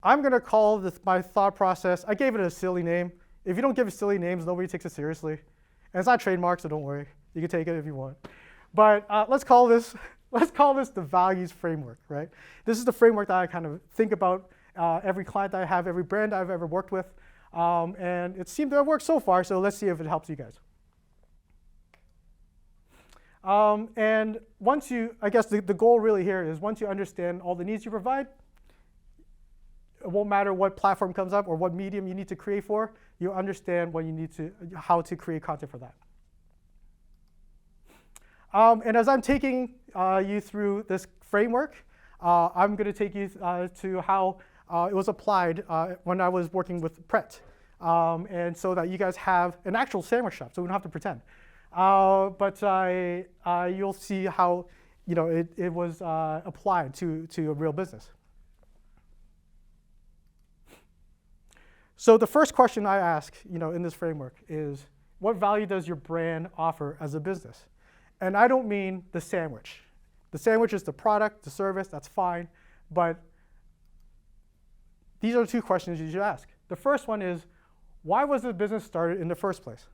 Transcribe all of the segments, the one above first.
I'm going to call this my thought process. I gave it a silly name. If you don't give it silly names, nobody takes it seriously. And it's not trademarked, so don't worry. You can take it if you want. But let's call this the values framework, right? This is the framework that I kind of think about every client that I have, every brand I've ever worked with. And it seemed to have worked so far, so let's see if it helps you guys. And once you, I guess the goal really here is once you understand all the needs you provide, it won't matter what platform comes up or what medium you need to create for, you understand what you need to, how to create content for that. And as I'm taking you through this framework, I'm going to take you to how it was applied when I was working with Pret. And so that you guys have an actual sandwich shop, so we don't have to pretend. But you'll see how it was applied to a real business. So the first question I ask in this framework is, what value does your brand offer as a business? And I don't mean the sandwich. The sandwich is the product, the service, that's fine. But these are the two questions you should ask. The first one is, why was the business started in the first place?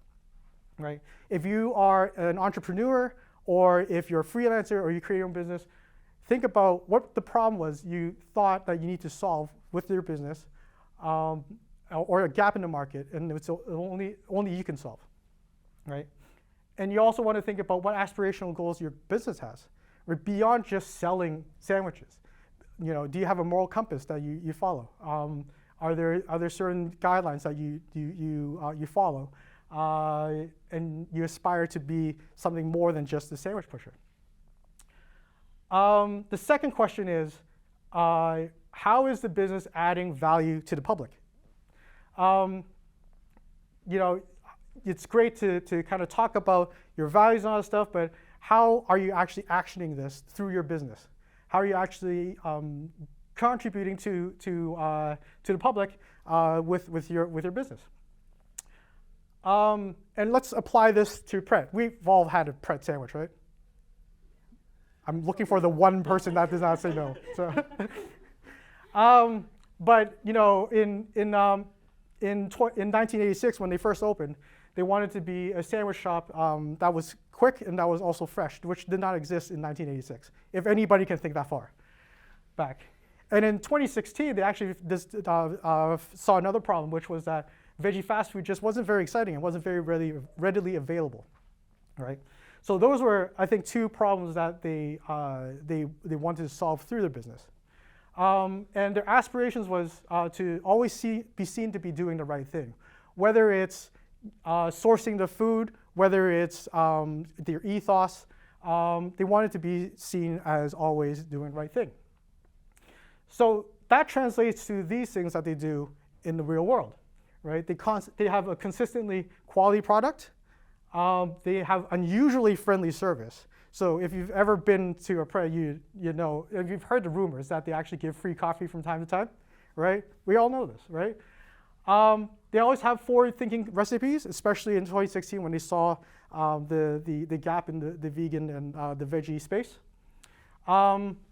Right? If you are an entrepreneur, or if you're a freelancer, or you create your own business, think about what the problem was you thought that you need to solve with your business, or a gap in the market, and it's only you can solve, right? And you also want to think about what aspirational goals your business has, right? Beyond just selling sandwiches. Do you have a moral compass that you follow? Are there certain guidelines that you follow, and you aspire to be something more than just a sandwich pusher? The second question is, how is the business adding value to the public? It's great to kind of talk about your values and all that stuff, but how are you actually actioning this through your business? How are you actually contributing to the public with your business? And let's apply this to Pret. We've all had a Pret sandwich, right? I'm looking for the one person that does not say no. So, but in 1986, when they first opened, they wanted to be a sandwich shop that was quick and that was also fresh, which did not exist in 1986, if anybody can think that far back. And in 2016, they actually saw another problem, which was that veggie fast food just wasn't very exciting. It wasn't very readily available, right? So those were, I think, two problems that they wanted to solve through their business. And their aspirations was to always be seen to be doing the right thing, whether it's sourcing the food, whether it's their ethos. They wanted to be seen as always doing the right thing. So that translates to these things that they do in the real world, right? They have a consistently quality product. They have unusually friendly service. So if you've ever been to a Pret, you know, if you've heard the rumors that they actually give free coffee from time to time, right? We all know this, right? They always have forward-thinking recipes, especially in 2016 when they saw the gap in the vegan and the veggie space.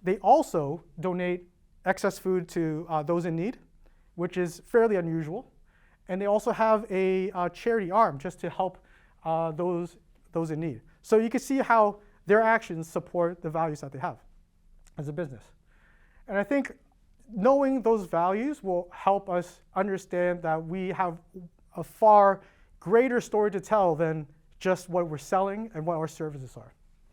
They also donate excess food to those in need, which is fairly unusual. And they also have a charity arm just to help those in need. So you can see how their actions support the values that they have as a business. And I think knowing those values will help us understand that we have a far greater story to tell than just what we're selling and what our services are.